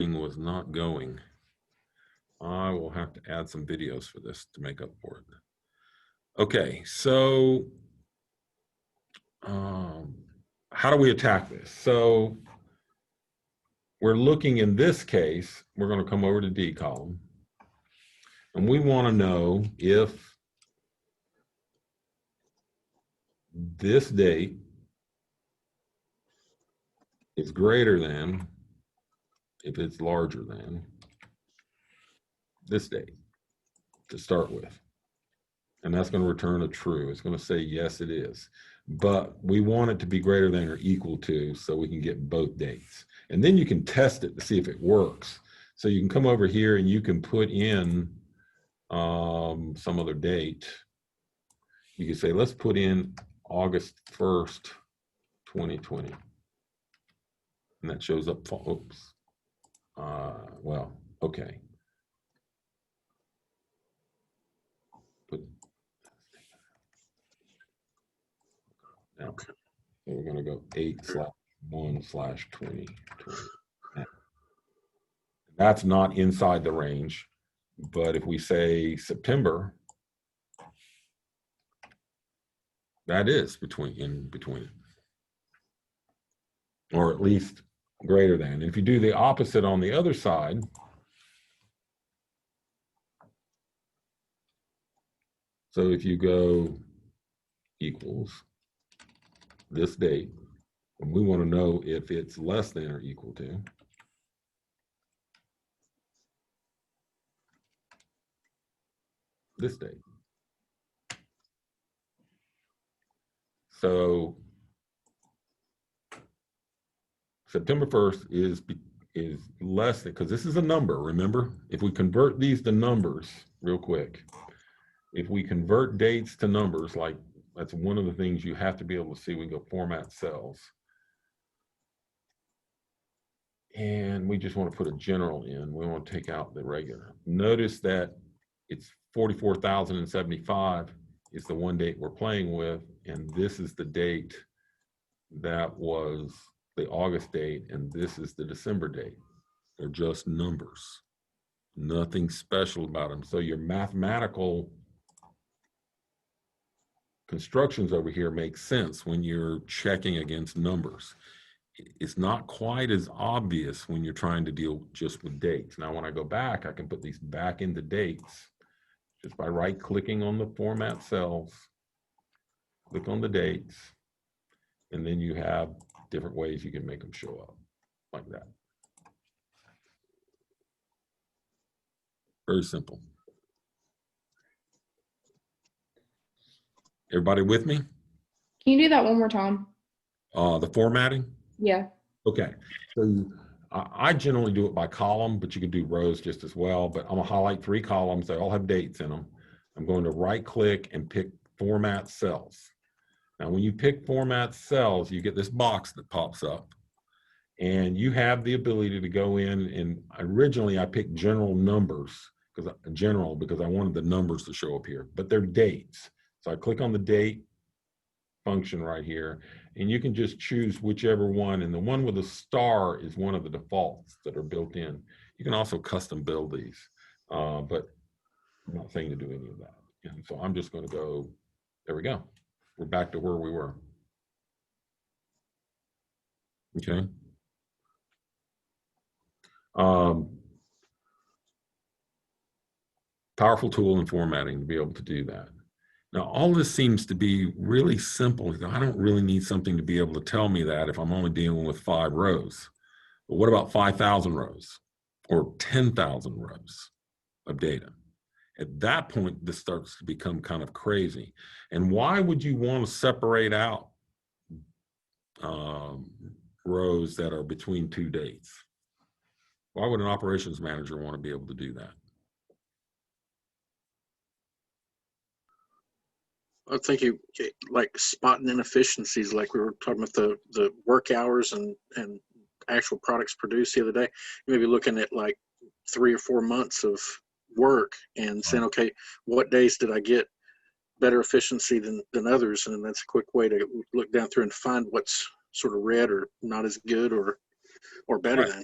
was not going. I will have to add some videos for this to make up for it. Okay, so how do we attack this? So we're looking in this case, we're going to come over to D column, and we want to know if this date is greater than, if it's larger than this date to start with. And that's going to return a true. It's going to say, yes, it is. But we want it to be greater than or equal to, so we can get both dates. And then you can test it to see if it works. So you can come over here and you can put in some other date. You can say, let's put in August 1st, 2020. And that shows up, oops. Well, okay. Now, so we're going to go 8/1/2020. That's not inside the range, but if we say September, that is in between, or at least greater than. And if you do the opposite on the other side, so if you go equals this date, and we want to know if it's less than or equal to this date. So September 1st is less than, because this is a number, remember? If we convert these to numbers real quick, if we convert dates to numbers, like that's one of the things you have to be able to see. We go format cells. And we just want to put a general in. We want to take out the regular. Notice that it's 44,075 is the one date we're playing with. And this is the date that was the August date. And this is the December date. They're just numbers. Nothing special about them. So your mathematical constructions over here make sense when you're checking against numbers. It's not quite as obvious when you're trying to deal just with dates. Now, when I go back, I can put these back into dates just by right-clicking on the format cells, click on the dates, and then you have different ways you can make them show up like that. Very simple. Everybody with me? Can you do that one more time? The formatting? Yeah. Okay. So I generally do it by column, but you can do rows just as well. But I'm going to highlight 3 columns. They all have dates in them. I'm going to right click and pick format cells. Now, when you pick format cells, you get this box that pops up. And you have the ability to go in, and originally I picked general numbers, because I wanted the numbers to show up here, but they're dates. So I click on the date function right here, and you can just choose whichever one. And the one with a star is one of the defaults that are built in. You can also custom build these, but I'm not saying to do any of that. And so I'm just going to go, there we go. We're back to where we were. Okay. Powerful tool in formatting to be able to do that. Now, all this seems to be really simple. I don't really need something to be able to tell me that if I'm only dealing with 5 rows. But what about 5,000 rows or 10,000 rows of data? At that point, this starts to become kind of crazy. And why would you want to separate out rows that are between 2 dates? Why would an operations manager want to be able to do that? I think you like spotting inefficiencies, like we were talking about the work hours and actual products produced the other day. You may be looking at like 3 or 4 months of work and saying, okay, what days did I get better efficiency than others? And that's a quick way to look down through and find what's sort of red or not as good or better than.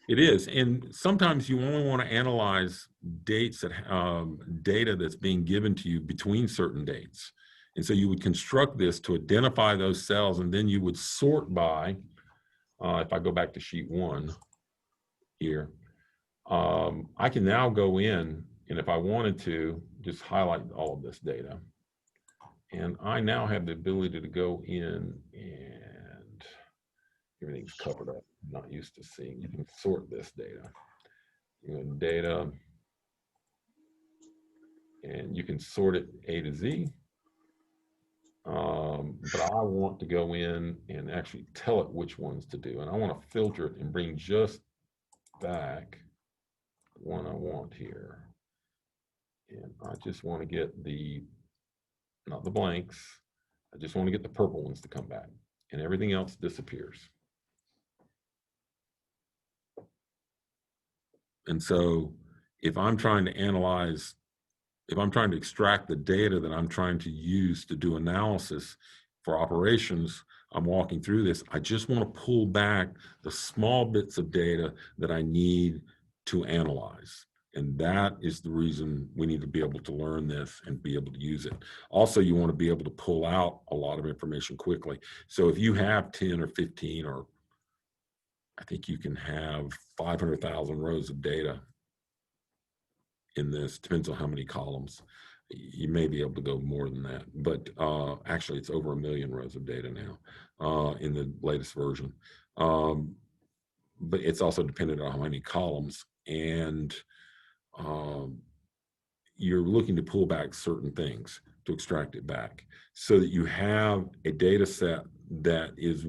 It is, and sometimes you only want to analyze dates that data that's being given to you between certain dates, and so you would construct this to identify those cells, and then you would sort by. If I go back to sheet 1 here, I can now go in, and if I wanted to, just highlight all of this data, and I now have the ability to go in and everything's covered up. I'm not used to seeing. You can sort this data. Data, and you can sort it A to Z. But I want to go in and actually tell it which ones to do. And I want to filter it and bring just back the one I want here. And I just want to get not the blanks, I just want to get the purple ones to come back. And everything else disappears. And so if I'm trying to analyze, if I'm trying to extract the data that I'm trying to use to do analysis for operations, I'm walking through this, I just want to pull back the small bits of data that I need to analyze. And that is the reason we need to be able to learn this and be able to use it. Also, you want to be able to pull out a lot of information quickly. So if you have 10 or 15, or I think you can have 500,000 rows of data in this, depends on how many columns. You may be able to go more than that, but actually it's over 1 million rows of data now in the latest version. But it's also dependent on how many columns, and you're looking to pull back certain things to extract it back so that you have a data set that is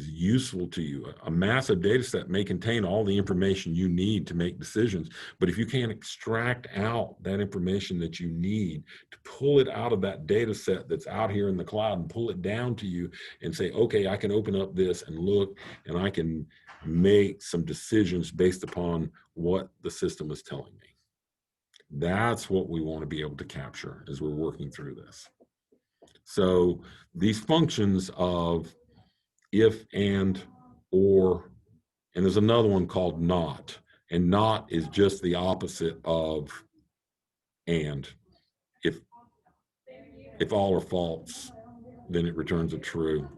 useful to you. A massive data set may contain all the information you need to make decisions, but if you can't extract out that information that you need to pull it out of that data set that's out here in the cloud and pull it down to you and say, okay, I can open up this and look, and I can make some decisions based upon what the system is telling me. That's what we want to be able to capture as we're working through this. So these functions of if, and, or, and there's another one called not, and not is just the opposite of and. If all are false, then it returns a true.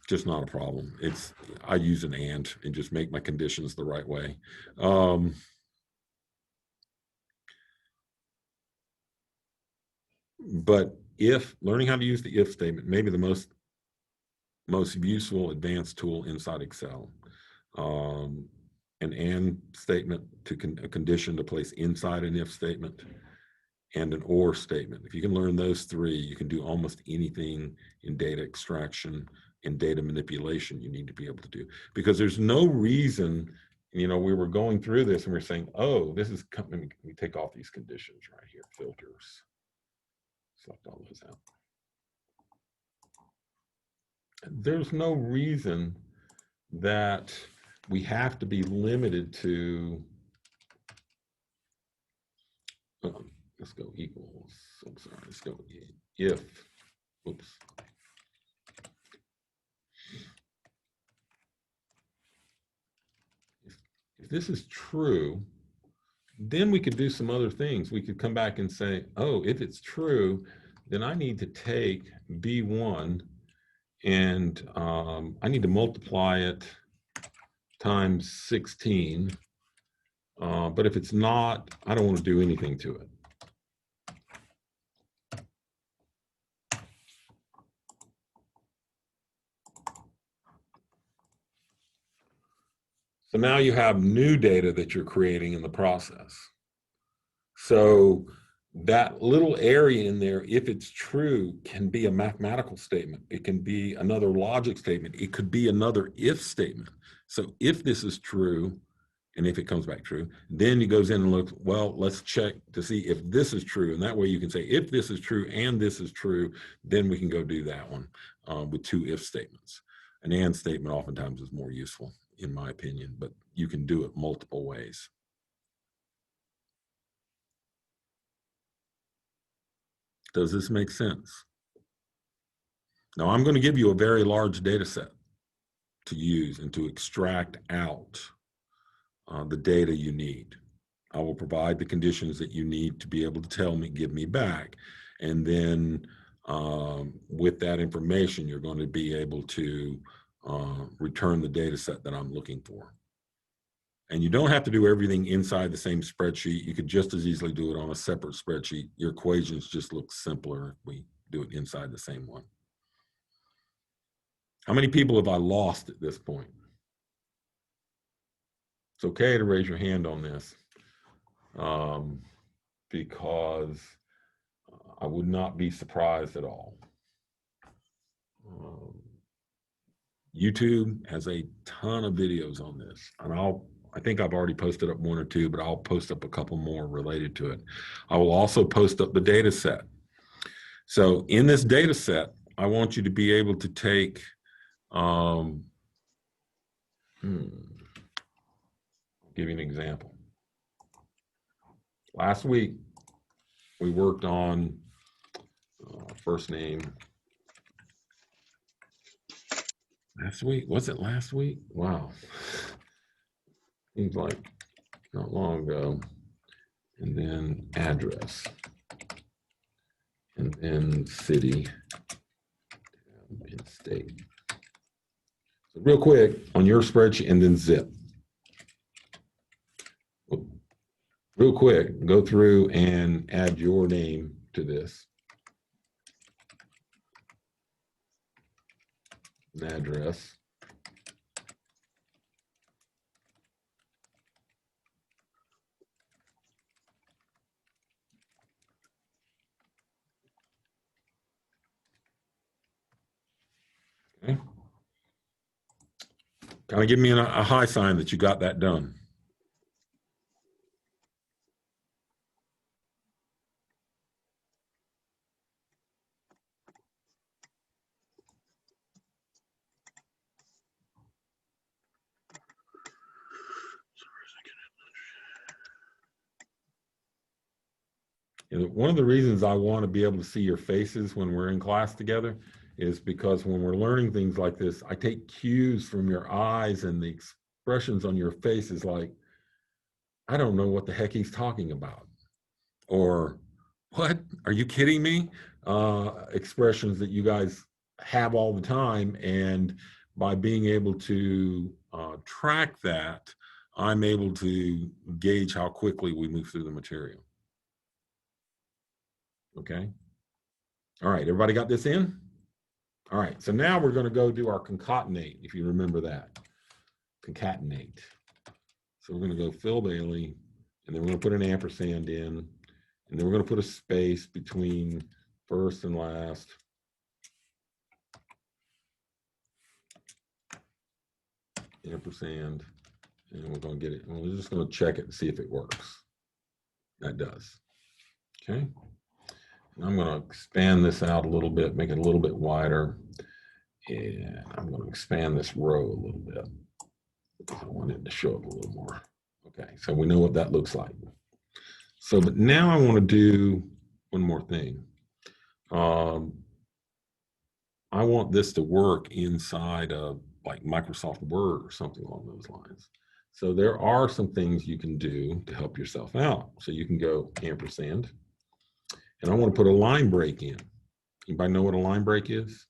Just not a problem. I use an and just make my conditions the right way. But learning how to use the if statement, maybe the most useful advanced tool inside Excel. An and statement a condition to place inside an if statement, and an or statement. If you can learn those three, you can do almost anything in data extraction and data manipulation you need to be able to do. Because there's no reason, we were going through this and we're saying, oh, this is, let me take off these conditions right here, filters. Select all those out. There's no reason that we have to be limited to, let's go equals, I'm sorry, let's go if, oops. If this is true, then we could do some other things. We could come back and say, oh, if it's true, then I need to take B1 and I need to multiply it times 16. But if it's not, I don't want to do anything to it. So now you have new data that you're creating in the process. So that little area in there, if it's true, can be a mathematical statement. It can be another logic statement. It could be another if statement. So if this is true, and if it comes back true, then he goes in and looks, well, let's check to see if this is true. And that way you can say, if this is true and this is true, then we can go do that one with two if statements. An and statement oftentimes is more useful, in my opinion, but you can do it multiple ways. Does this make sense? Now I'm going to give you a very large data set to use and to extract out the data you need. I will provide the conditions that you need to be able to give me back. And then with that information, you're going to be able to return the data set that I'm looking for. And you don't have to do everything inside the same spreadsheet. You could just as easily do it on a separate spreadsheet. Your equations just look simpler if we do it inside the same one. How many people have I lost at this point? It's okay to raise your hand on this because I would not be surprised at all. YouTube has a ton of videos on this, and I think I've already posted up one or two, but I'll post up a couple more related to it. I will also post up the data set. So in this data set, I want you to be able to take, I'll give you an example. Last week, we worked on first name. Last week, was it last week? Wow. Seems like not long ago. And then address. And then city and state. So real quick on your spreadsheet, and then zip. Real quick, go through and add your name to this. An address. Okay. Kind of give me a high sign that you got that done. And one of the reasons I want to be able to see your faces when we're in class together is because when we're learning things like this, I take cues from your eyes and the expressions on your faces like, I don't know what the heck he's talking about. Or, what? Are you kidding me? Expressions that you guys have all the time. And by being able to track that, I'm able to gauge how quickly we move through the material. Okay. All right, everybody got this in? All right, so now we're going to go do our concatenate, if you remember that. Concatenate. So we're going to go Phil Bailey, and then we're going to put an ampersand in, and then we're going to put a space between first and last. Ampersand, and we're going to get it. And we're just going to check it and see if it works. That does. Okay. And I'm going to expand this out a little bit, make it a little bit wider. And I'm going to expand this row a little bit because I want it to show up a little more. Okay, so we know what that looks like. So, but now I want to do one more thing. I want this to work inside of like Microsoft Word or something along those lines. So there are some things you can do to help yourself out. So you can go ampersand. And I want to put a line break in. Anybody know what a line break is?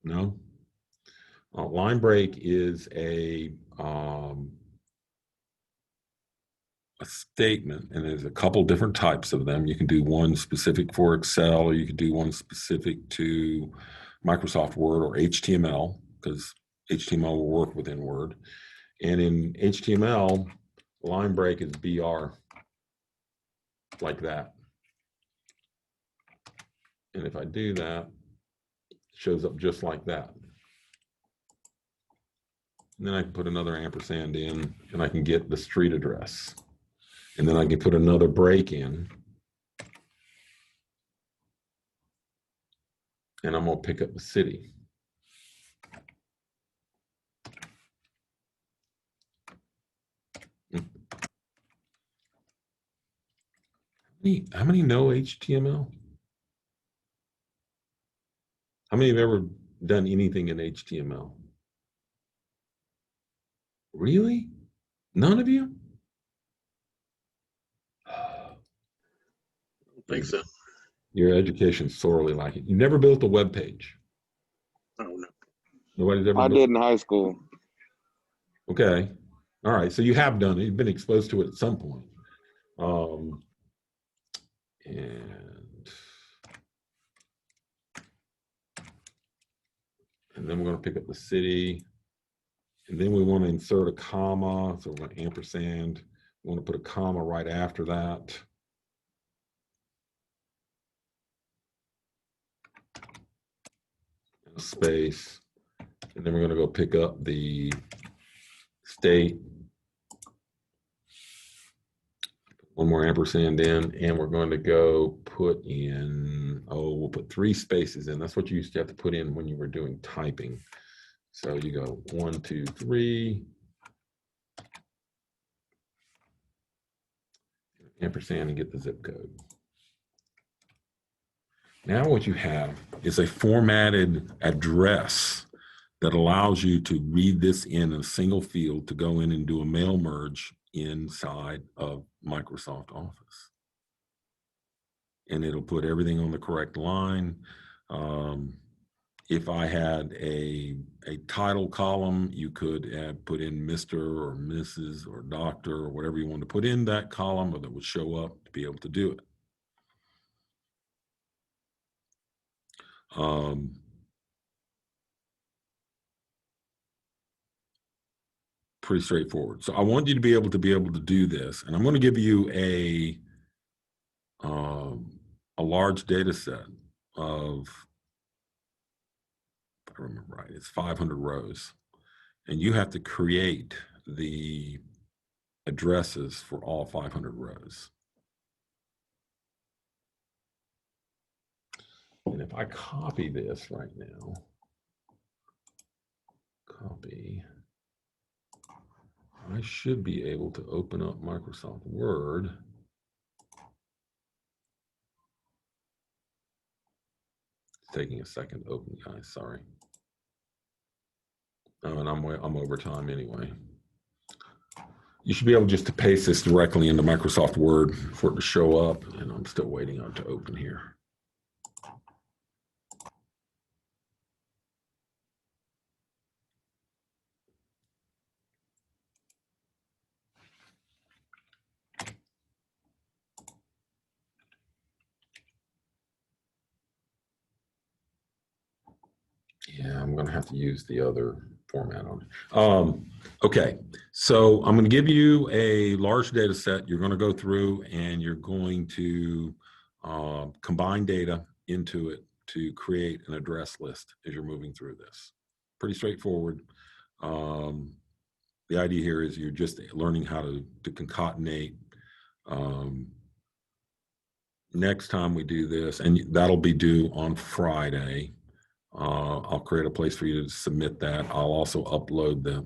No? Line break is a statement, and there's a couple different types of them. You can do one specific for Excel, or you can do one specific to Microsoft Word or HTML, because HTML will work within Word. And in HTML, line break is BR, like that. And if I do that, it shows up just like that. And then I can put another ampersand in, and I can get the street address. And then I can put another break in. And I'm going to pick up the city. How many know HTML? How many have ever done anything in HTML? Really? None of you? I don't think so. Your education's sorely lacking. You never built a web page. Oh, no. Nobody's ever I built. did in high school. Okay. All right. So you have done it. You've been exposed to it at some point. And then we're going to pick up the city. And then we want to insert a comma. So we're going to ampersand. We want to put a comma right after that. And a space. And then we're going to go pick up the state. One more ampersand in, and we're going to go put in, we'll put 3 spaces in. That's what you used to have to put in when you were doing typing. So you go 1, 2, 3. Ampersand and get the zip code. Now what you have is a formatted address that allows you to read this in a single field to go in and do a mail merge inside of Microsoft Office. And it'll put everything on the correct line. If I had a title column, you could put in Mr. or Mrs. or Doctor or whatever you want to put in that column, or that would show up to be able to do it. Pretty straightforward. So I want you to be able to do this, and I'm going to give you a large data set of, if I remember right, it's 500 rows, and you have to create the addresses for all 500 rows. And if I copy this right now, copy, I should be able to open up Microsoft Word. It's taking a second to open, guys, sorry. Oh, and I'm over time anyway. You should be able just to paste this directly into Microsoft Word for it to show up, and I'm still waiting on it to open here. Yeah, I'm gonna have to use the other format on it. Okay, so I'm gonna give you a large data set. You're gonna go through and you're going to combine data into it to create an address list as you're moving through this. Pretty straightforward. The idea here is you're just learning how to concatenate. Next time we do this, and that'll be due on Friday, I'll create a place for you to submit that. I'll also upload the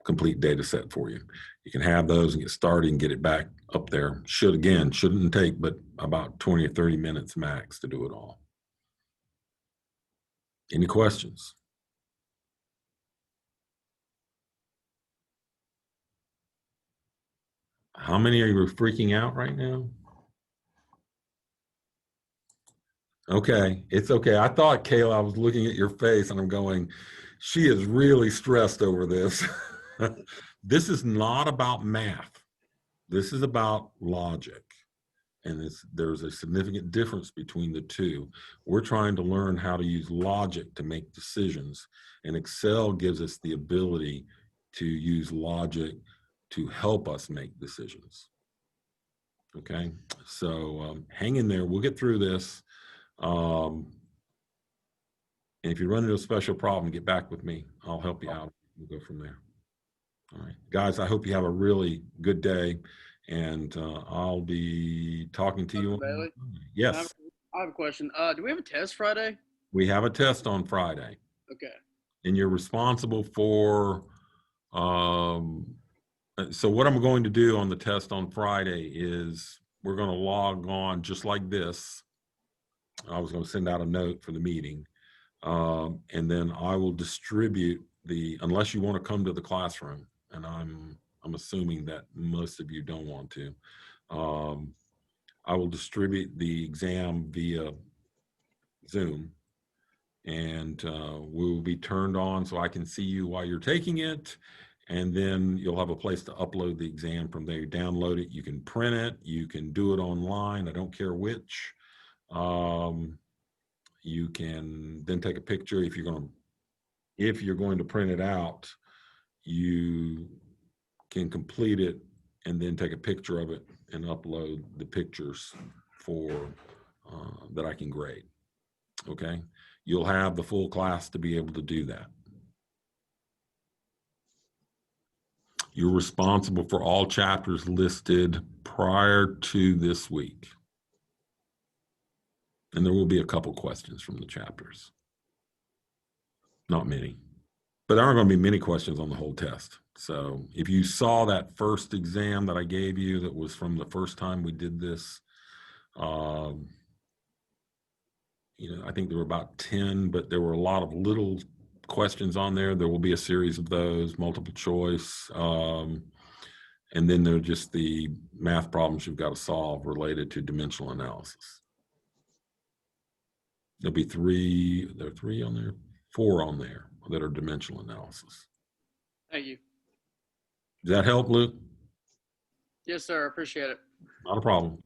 complete data set for you. You can have those and get started and get it back up there. Shouldn't take but about 20 or 30 minutes max to do it all. Any questions? How many are you freaking out right now? Okay, it's okay. I thought, Kayla, I was looking at your face and I'm going, she is really stressed over this. This is not about math. This is about logic. And there's a significant difference between the two. We're trying to learn how to use logic to make decisions. And Excel gives us the ability to use logic to help us make decisions. Okay, so hang in there. We'll get through this. And if you run into a special problem, get back with me. I'll help you out. We'll go from there. All right, guys, I hope you have a really good day, and I'll be talking to you. Bailey? Yes. I have a question. Do we have a test Friday? We have a test on Friday. Okay. And you're responsible for, so what I'm going to do on the test on Friday is we're going to log on just like this. I was going to send out a note for the meeting. And then I will distribute unless you want to come to the classroom, and I'm assuming that most of you don't want to. I will distribute the exam via Zoom, and we will be turned on so I can see you while you're taking it. And then you'll have a place to upload the exam from there. You download it, you can print it, you can do it online. I don't care which. You can then take a picture. If you're going to print it out, you can complete it and then take a picture of it and upload the pictures for that I can grade. Okay, you'll have the full class to be able to do that. You're responsible for all chapters listed prior to this week. And there will be a couple questions from the chapters. Not many, but there aren't going to be many questions on the whole test. So if you saw that first exam that I gave you that was from the first time we did this, I think there were about 10, but there were a lot of little questions on there. There will be a series of those, multiple choice. And then there are just the math problems you've got to solve related to dimensional analysis. There'll be four on there that are dimensional analysis. Thank you. Does that help, Luke? Yes, sir. I appreciate it. Not a problem.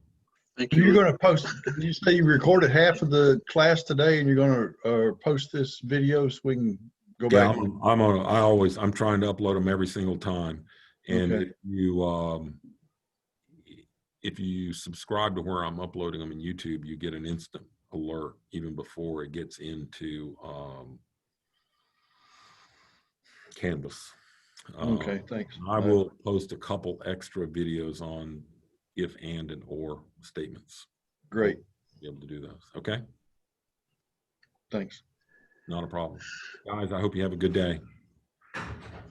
Thank you. You're going to post, did you say you recorded half of the class today and you're going to post this video so we can go Yeah, back? I'm trying to upload them every single time. And Okay. if you subscribe to where I'm uploading them in YouTube, you get an instant alert even before it gets into Canvas. Okay, thanks. I will post a couple extra videos on if, and or statements. Great. Be able to do those. Okay. Thanks. Not a problem. Guys, I hope you have a good day.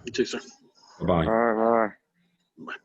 You too, sir. Bye-bye. All right, bye. Bye.